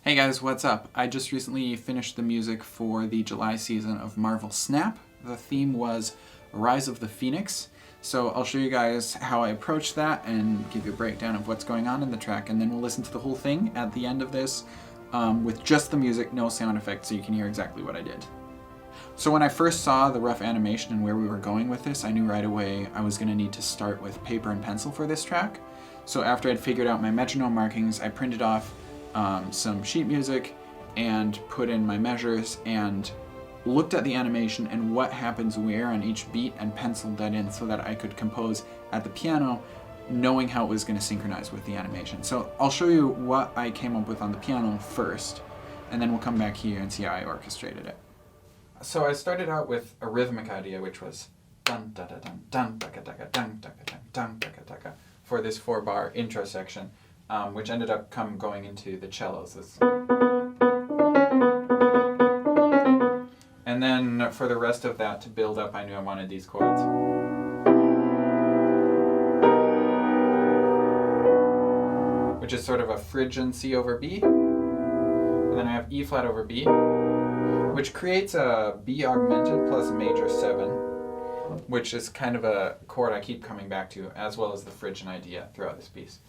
Hey guys, what's up? I just recently finished the music for the July season of Marvel Snap. The theme was Rise of the Phoenix. So I'll show you guys how I approached that and give you a breakdown of what's going on in the track, and then we'll listen to the whole thing at the end of this with just the music, no sound effects, so you can hear exactly what I did. So when I first saw the rough animation and where we were going with this, I knew right away I was going to need to start with paper and pencil for this track. So after I'd figured out my metronome markings, I printed off some sheet music and put in my measures and looked at the animation and what happens where on each beat and penciled that in so that I could compose at the piano knowing how it was going to synchronize with the animation. So I'll show you what I came up with on the piano first, and then we'll come back here and see how I orchestrated it. So I started out with a rhythmic idea, which was dun da da dun dun da da dun da dun dun da da for this 4-bar intro section, which ended up going into the cellos. And then for the rest of that to build up, I knew I wanted these chords. Which is sort of a Phrygian C over B. And then I have E flat over B, which creates a B augmented plus major 7, which is kind of a chord I keep coming back to, as well as the Phrygian idea throughout this piece.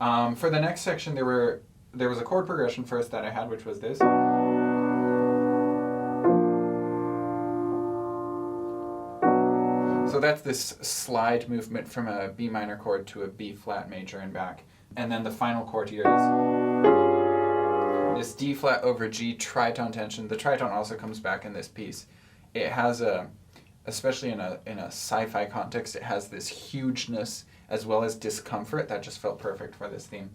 For the next section, there was a chord progression first that I had, which was this. So that's this slide movement from a B minor chord to a B flat major and back. And then the final chord here is this D flat over G tritone tension. The tritone also comes back in this piece. It has especially in a sci-fi context, it has this hugeness as well as discomfort that just felt perfect for this theme.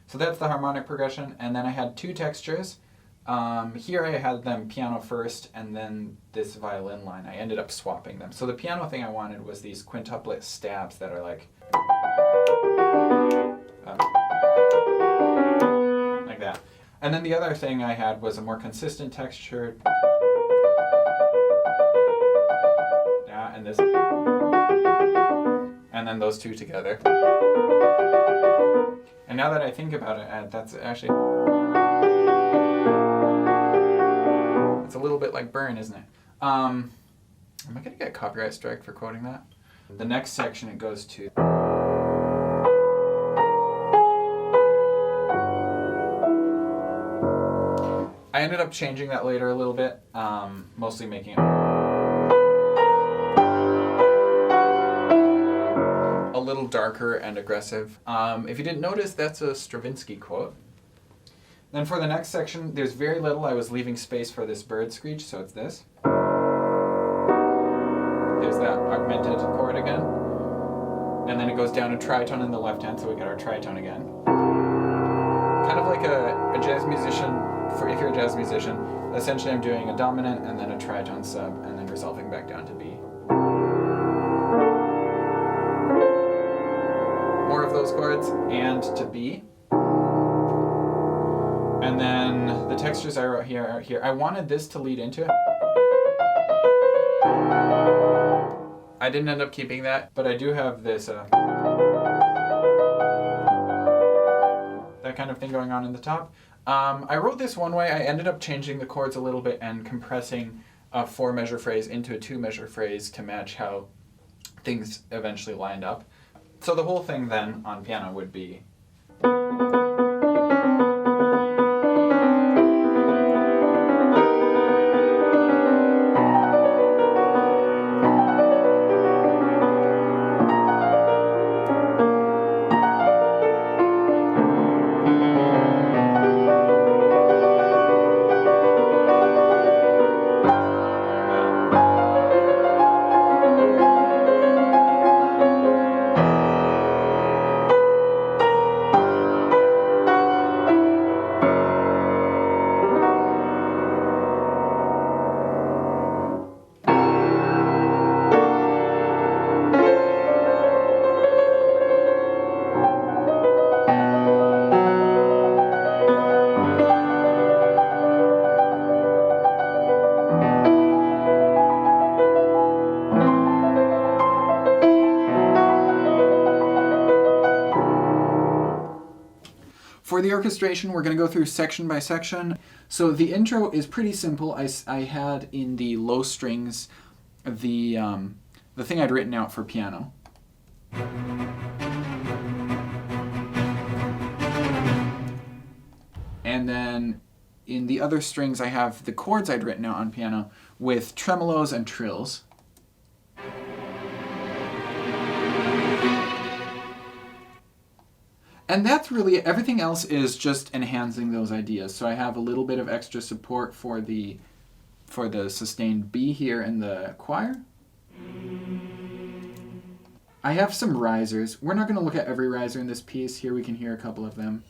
So that's the harmonic progression. And then I had two textures. Here I had them piano first and then this violin line. I ended up swapping them. So the piano thing I wanted was these quintuplet stabs that are like that. And then the other thing I had was a more consistent texture. Yeah, and this. And then those two together. And now that I think about it, that's actually... It's a little bit like Burn, isn't it? Am I going to get a copyright strike for quoting that? The next section, it goes to... I ended up changing that later a little bit, mostly making it a little darker and aggressive. If you didn't notice, that's a Stravinsky quote. Then for the next section, there's very little. I was leaving space for this bird screech, so it's this. There's that augmented chord again. And then it goes down a tritone in the left hand, so we get our tritone again. Kind of like a jazz musician, if you're a jazz musician, essentially I'm doing a dominant and then a tritone sub, and then resolving back down to B. More of those chords, and to B. And then the textures I wrote here are here. I wanted this to lead into it. I didn't end up keeping that, but I do have this that kind of thing going on in the top. I wrote this one way. I ended up changing the chords a little bit and compressing a 4-measure phrase into a 2-measure phrase to match how things eventually lined up. So the whole thing then on piano would be... For the orchestration, we're going to go through section by section. So the intro is pretty simple. I had in the low strings the thing I'd written out for piano. And then in the other strings, I have the chords I'd written out on piano with tremolos and trills. And that's really it. Everything else is just enhancing those ideas. So I have a little bit of extra support for the sustained B here in the choir. I have some risers. We're not going to look at every riser in this piece. Here we can hear a couple of them.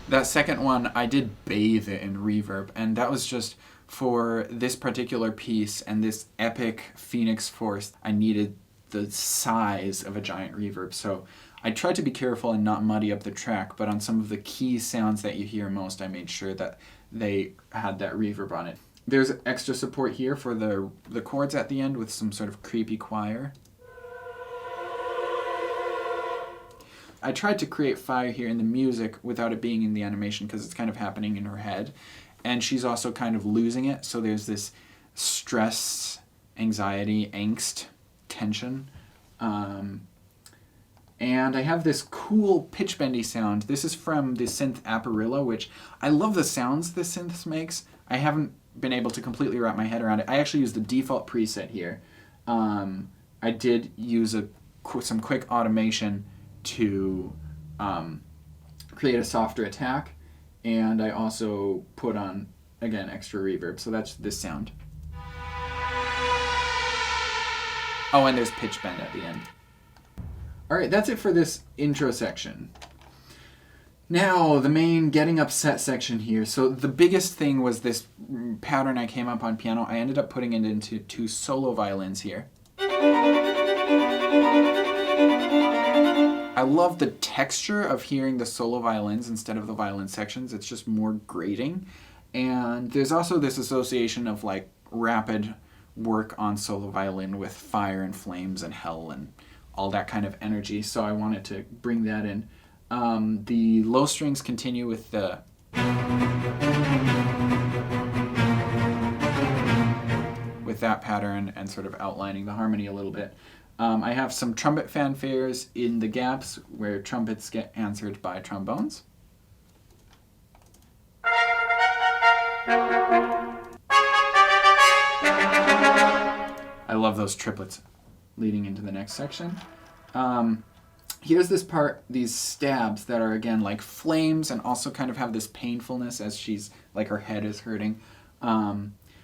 That second one, I did bathe it in reverb, and that was just for this particular piece and this epic Phoenix Force. I needed the size of a giant reverb, so I tried to be careful and not muddy up the track, but on some of the key sounds that you hear most, I made sure that they had that reverb on it. There's extra support here for the chords at the end with some sort of creepy choir. I tried to create fire here in the music without it being in the animation because it's kind of happening in her head. And she's also kind of losing it, so there's this stress, anxiety, angst, tension. And I have this cool pitch bendy sound. This is from the synth Apparillo, which I love the sounds the synth makes. I haven't been able to completely wrap my head around it. I actually used the default preset here. I did use some quick automation to create a softer attack, and I also put on, again, extra reverb, so that's this sound. Oh, and there's pitch bend at the end. Alright, that's it for this intro section. Now, the main getting upset section here. So the biggest thing was this pattern I came up on piano. I ended up putting it into 2 solo violins here. I love the texture of hearing the solo violins instead of the violin sections. It's just more grating. And there's also this association of like rapid work on solo violin with fire and flames and hell and all that kind of energy. So I wanted to bring that in. The low strings continue with the that pattern and sort of outlining the harmony a little bit. I have some trumpet fanfares in the gaps where trumpets get answered by trombones. I love those triplets leading into the next section. Here's this part, these stabs that are again like flames and also kind of have this painfulness as she's like her head is hurting,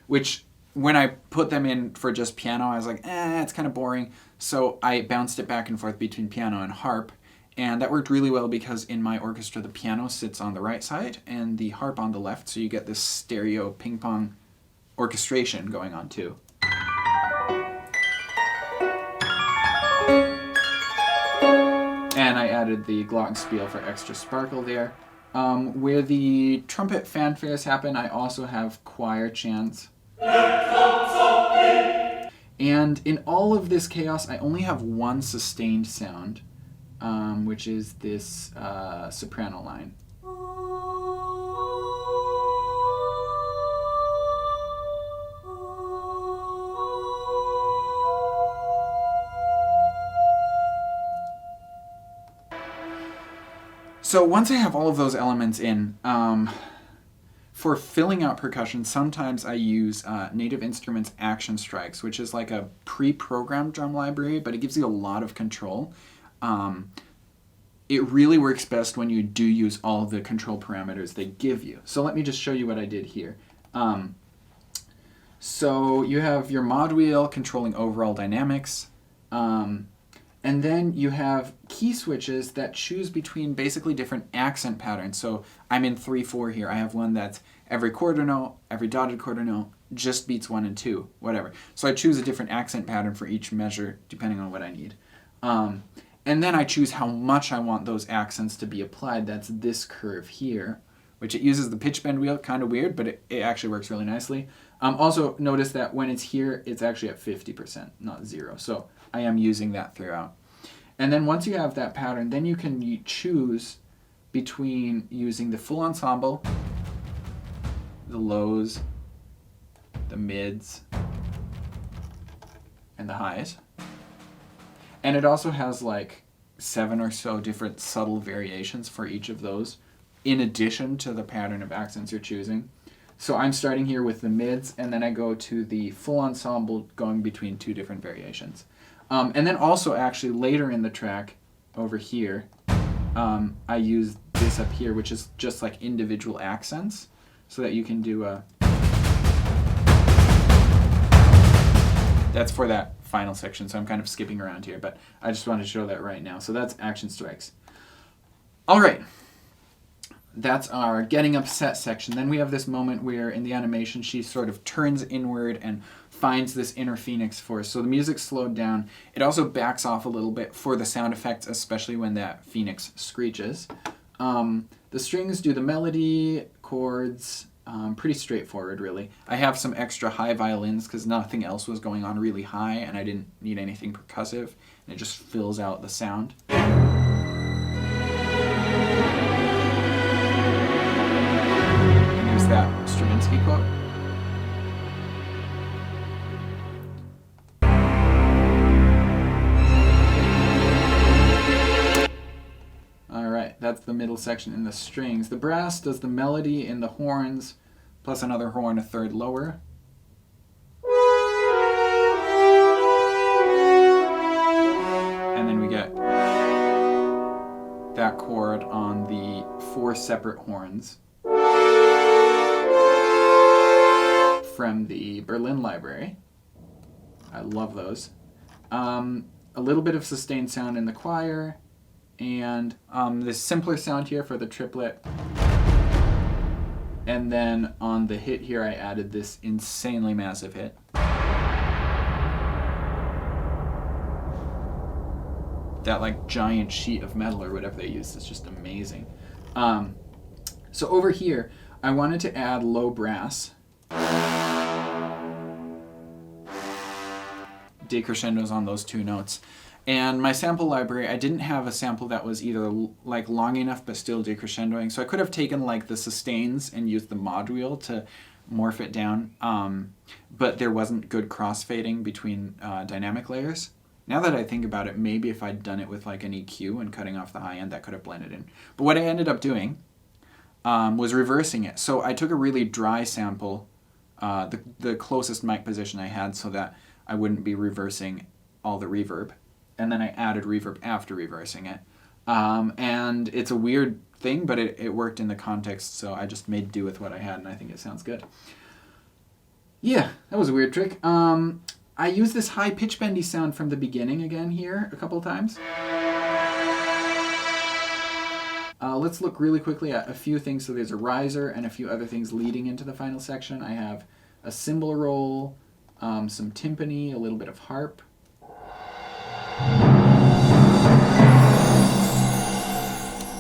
which when I put them in for just piano, I was like, it's kind of boring. So I bounced it back and forth between piano and harp. And that worked really well because in my orchestra, the piano sits on the right side and the harp on the left. So you get this stereo ping pong orchestration going on too. And I added the glockenspiel for extra sparkle there. Where the trumpet fanfares happen, I also have choir chants. And in all of this chaos, I only have one sustained sound, which is this soprano line. So once I have all of those elements in, for filling out percussion, sometimes I use Native Instruments Action Strikes, which is like a pre-programmed drum library, but it gives you a lot of control. It really works best when you do use all of the control parameters they give you. So let me just show you what I did here. So you have your mod wheel controlling overall dynamics. And then you have key switches that choose between basically different accent patterns. So I'm in 3/4 here. I have one that's every quarter note, every dotted quarter note, just beats 1 and 2, whatever. So I choose a different accent pattern for each measure depending on what I need. And then I choose how much I want those accents to be applied. That's this curve here, which it uses the pitch bend wheel, kind of weird, but it actually works really nicely. Also, notice that when it's here, it's actually at 50%, not 0. So I am using that throughout. And then once you have that pattern, then you can choose between using the full ensemble, the lows, the mids, and the highs. And it also has like 7 or so different subtle variations for each of those, in addition to the pattern of accents you're choosing. So I'm starting here with the mids, and then I go to the full ensemble going between 2 different variations. And then also actually later in the track over here, I use this up here, which is just like individual accents, so that you can do a... That's for that final section, so I'm kind of skipping around here, but I just wanted to show that right now. So that's action strikes. All right. That's our getting upset section. Then we have this moment where in the animation she sort of turns inward and finds this inner phoenix force. So the music's slowed down. It also backs off a little bit for the sound effects, especially when that phoenix screeches. The strings do the melody, chords, pretty straightforward really. I have some extra high violins because nothing else was going on really high and I didn't need anything percussive, and it just fills out the sound. That Stravinsky quote. All right, that's the middle section in the strings. The brass does the melody in the horns, plus another horn a third lower. And then we get that chord on the 4 separate horns from the Berlin Library. I love those. A little bit of sustained sound in the choir, and this simpler sound here for the triplet. And then on the hit here, I added this insanely massive hit. That like giant sheet of metal or whatever they use is just amazing. So over here, I wanted to add low brass. Decrescendos on those 2 notes. And my sample library, I didn't have a sample that was either like long enough but still decrescendoing. So I could have taken like the sustains and used the mod wheel to morph it down. But there wasn't good crossfading between dynamic layers. Now that I think about it, maybe if I'd done it with like an EQ and cutting off the high end, that could have blended in. But what I ended up doing was reversing it. So I took a really dry sample, the closest mic position I had, so that I wouldn't be reversing all the reverb. And then I added reverb after reversing it. And it's a weird thing, but it worked in the context, so I just made do with what I had, and I think it sounds good. Yeah, that was a weird trick. I used this high pitch bendy sound from the beginning again here a couple times. Let's look really quickly at a few things. So there's a riser and a few other things leading into the final section. I have a cymbal roll, some timpani, a little bit of harp.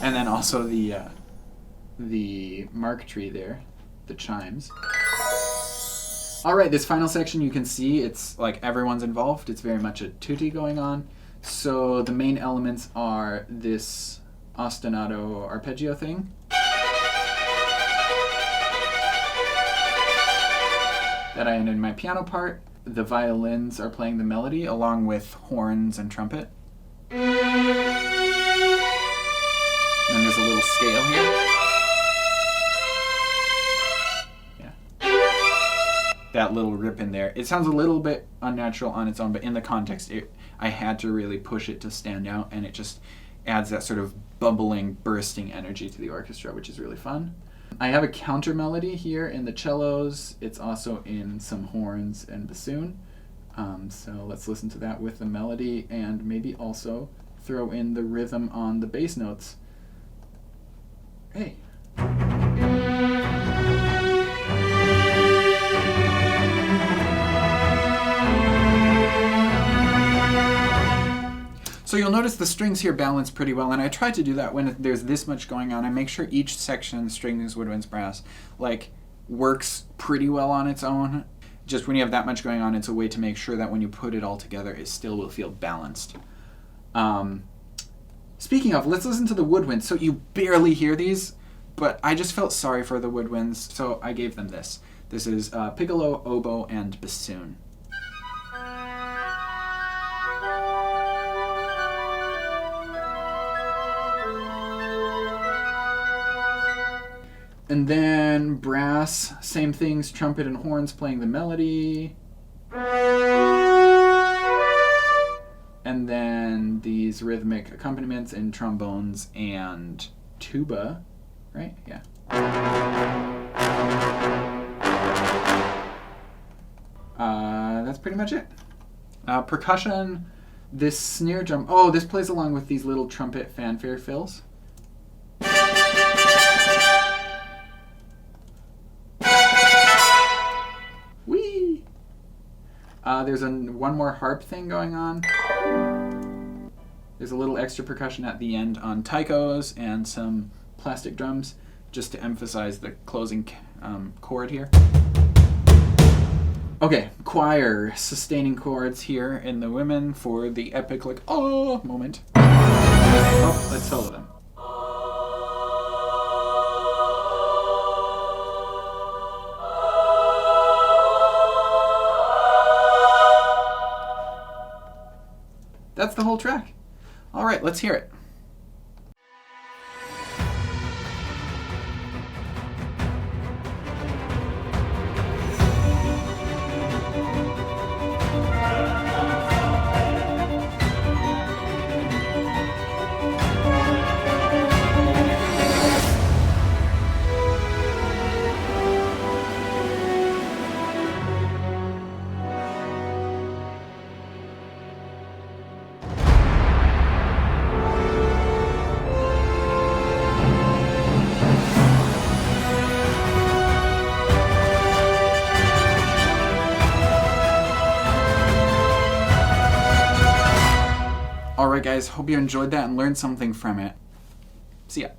And then also the mark tree there, the chimes. All right, this final section, you can see it's like everyone's involved. It's very much a tutti going on. So the main elements are this ostinato arpeggio thing. That I ended in my piano part. The violins are playing the melody along with horns and trumpet. And then there's a little scale here. That little rip in there. It sounds a little bit unnatural on its own, but in the context, I had to really push it to stand out, and it just adds that sort of bubbling, bursting energy to the orchestra, which is really fun. I have a counter melody here in the cellos. It's also in some horns and bassoon. So let's listen to that with the melody and maybe also throw in the rhythm on the bass notes. Hey. So you'll notice the strings here balance pretty well, and I tried to do that when there's this much going on. I make sure each section, strings, woodwinds, brass, like works pretty well on its own. Just when you have that much going on, it's a way to make sure that when you put it all together, it still will feel balanced. Speaking of, let's listen to the woodwinds. So you barely hear these, but I just felt sorry for the woodwinds, so I gave them this. This is piccolo, oboe, and bassoon. And then brass, same things, trumpet and horns playing the melody. And then these rhythmic accompaniments in trombones and tuba, right? Yeah. That's pretty much it. Percussion, this snare drum. Oh, this plays along with these little trumpet fanfare fills. Whee! There's one more harp thing going on. There's a little extra percussion at the end on taikos and some plastic drums, just to emphasize the closing chord here. Okay, choir, sustaining chords here in the women for the epic, like, oh moment. Oh, let's solo them. That's the whole track. All right, let's hear it. Alright guys, hope you enjoyed that and learned something from it. See ya.